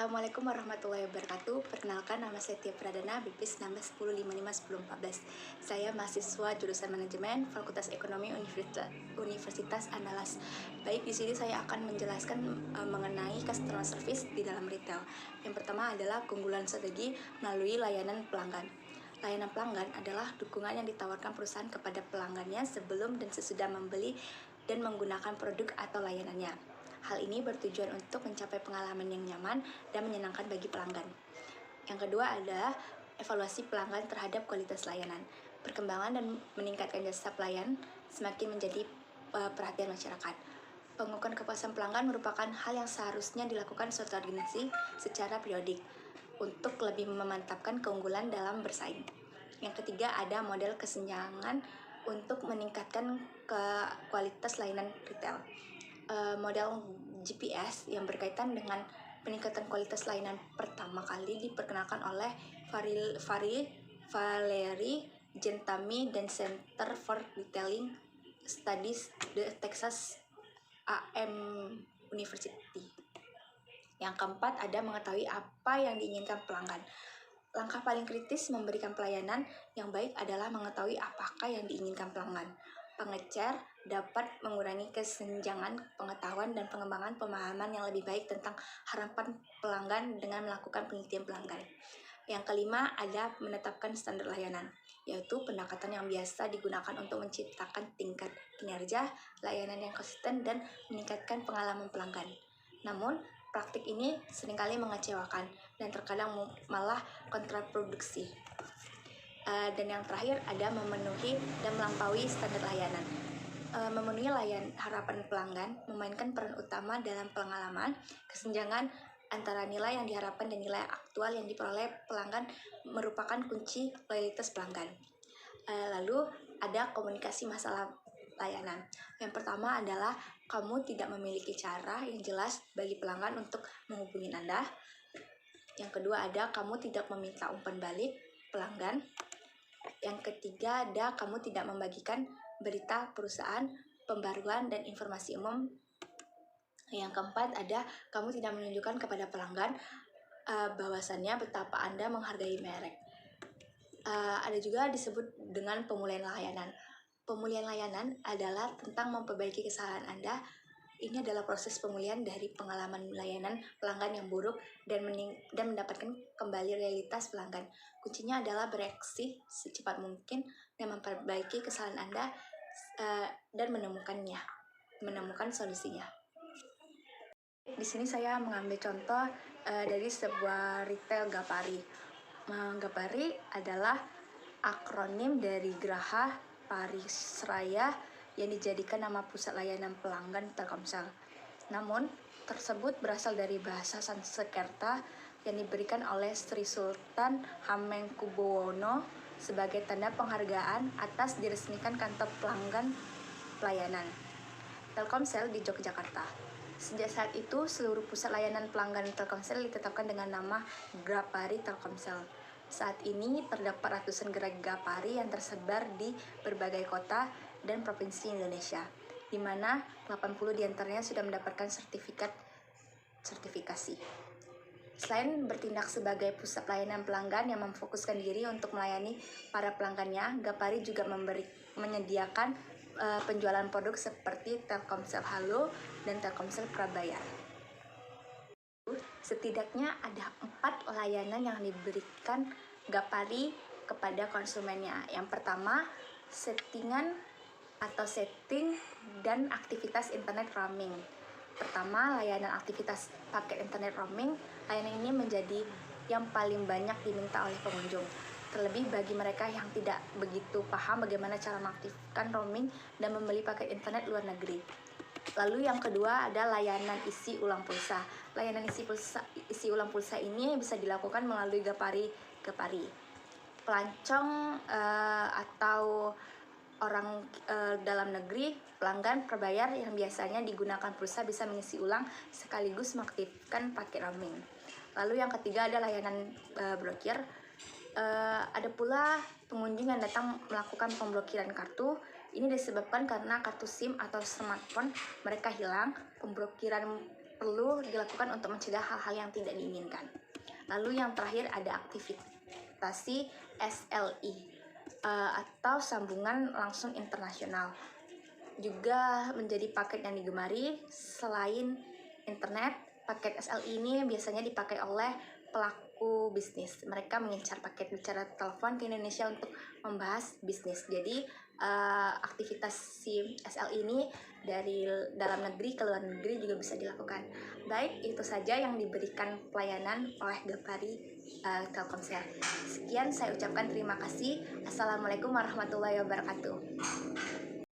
Assalamualaikum warahmatullahi wabarakatuh. Perkenalkan, nama saya Tia Pradana, BPS 1910551014. Saya mahasiswa jurusan Manajemen Fakultas Ekonomi Universitas Andalas. Baik, di sini saya akan menjelaskan mengenai customer service di dalam retail. Yang pertama adalah keunggulan strategi melalui layanan pelanggan. Layanan pelanggan adalah dukungan yang ditawarkan perusahaan kepada pelanggannya sebelum dan sesudah membeli dan menggunakan produk atau layanannya. Hal ini bertujuan untuk mencapai pengalaman yang nyaman dan menyenangkan bagi pelanggan. Yang kedua adalah evaluasi pelanggan terhadap kualitas layanan. Perkembangan dan meningkatkan jasa pelayan semakin menjadi perhatian masyarakat. Pengukuran kepuasan pelanggan merupakan hal yang seharusnya dilakukan suatu organisasi secara periodik untuk lebih memantapkan keunggulan dalam bersaing. Yang ketiga ada model kesenjangan untuk meningkatkan kualitas layanan retail. Model GPS yang berkaitan dengan peningkatan kualitas layanan pertama kali diperkenalkan oleh Valerie Gentami dan Center for Retailing Studies the Texas A&M University. Yang keempat ada mengetahui apa yang diinginkan pelanggan. Langkah paling kritis memberikan pelayanan yang baik adalah mengetahui apakah yang diinginkan pelanggan. Pengecer dapat mengurangi kesenjangan pengetahuan dan pengembangan pemahaman yang lebih baik tentang harapan pelanggan dengan melakukan penelitian pelanggan. Yang kelima ada menetapkan standar layanan, yaitu pendekatan yang biasa digunakan untuk menciptakan tingkat kinerja layanan yang konsisten dan meningkatkan pengalaman pelanggan. Namun, praktik ini seringkali mengecewakan dan terkadang malah kontraproduksi. Dan yang terakhir ada memenuhi dan melampaui standar layanan. Memenuhi harapan pelanggan memainkan peran utama dalam pengalaman kesenjangan antara nilai yang diharapkan dan nilai aktual yang diperoleh pelanggan merupakan kunci loyalitas pelanggan. Lalu ada komunikasi masalah layanan. Yang pertama adalah kamu tidak memiliki cara yang jelas bagi pelanggan untuk menghubungi Anda. Yang kedua ada kamu tidak meminta umpan balik pelanggan. Yang ketiga ada kamu tidak membagikan berita perusahaan, pembaruan, dan informasi umum. Yang keempat ada kamu tidak menunjukkan kepada pelanggan bahwasannya betapa Anda menghargai merek. Ada juga disebut dengan pemulihan layanan. Pemulihan layanan adalah tentang memperbaiki kesalahan Anda. Ini adalah proses pemulihan dari pengalaman layanan pelanggan yang buruk dan mendapatkan kembali realitas pelanggan. Kuncinya adalah bereaksi secepat mungkin dan memperbaiki kesalahan Anda dan menemukan solusinya. Di sini saya mengambil contoh dari sebuah retail Gapari. Gapari adalah akronim dari Graha Parisraya yang dijadikan nama pusat layanan pelanggan Telkomsel. Namun, tersebut berasal dari bahasa Sanskerta yang diberikan oleh Sri Sultan Hamengkubuwono sebagai tanda penghargaan atas diresmikan kantor pelanggan pelayanan Telkomsel di Yogyakarta. Sejak saat itu, seluruh pusat layanan pelanggan Telkomsel ditetapkan dengan nama Grapari Telkomsel. Saat ini terdapat ratusan gerai Gapari yang tersebar di berbagai kota dan provinsi Indonesia, di mana 80 diantaranya sudah mendapatkan sertifikasi. Selain bertindak sebagai pusat pelayanan pelanggan yang memfokuskan diri untuk melayani para pelanggannya, Gapari juga menyediakan penjualan produk seperti Telkomsel Halo dan Telkomsel Prabayar. Setidaknya ada 4 layanan yang diberikan Gapari kepada konsumennya. Yang pertama, setting dan aktivitas internet roaming. Pertama, layanan aktivitas paket internet roaming. Layanan ini menjadi yang paling banyak diminta oleh pengunjung, terlebih bagi mereka yang tidak begitu paham bagaimana cara mengaktifkan roaming dan membeli paket internet luar negeri. Lalu yang kedua ada layanan isi ulang pulsa. Layanan isi ulang pulsa ini bisa dilakukan melalui Gapari. Pelancong atau orang dalam negeri, pelanggan prabayar yang biasanya digunakan pulsa bisa mengisi ulang sekaligus mengaktifkan paket roaming. Lalu yang ketiga ada layanan blokir. Ada pula pengunjung yang datang melakukan pemblokiran kartu. Ini disebabkan karena kartu SIM atau smartphone mereka hilang. Pemblokiran perlu dilakukan untuk mencegah hal-hal yang tidak diinginkan. Lalu yang terakhir ada aktivitasi SLI atau sambungan langsung internasional. Juga menjadi paket yang digemari. Selain internet, paket SLI ini biasanya dipakai oleh pelaku bisnis. Mereka mengincar paket bicara telepon ke Indonesia untuk membahas bisnis. Jadi aktivitas si SLI ini dari dalam negeri ke luar negeri juga bisa dilakukan. Baik, itu saja yang diberikan pelayanan oleh Gapari Telkomsel. Sekian saya ucapkan terima kasih. Assalamualaikum warahmatullahi wabarakatuh.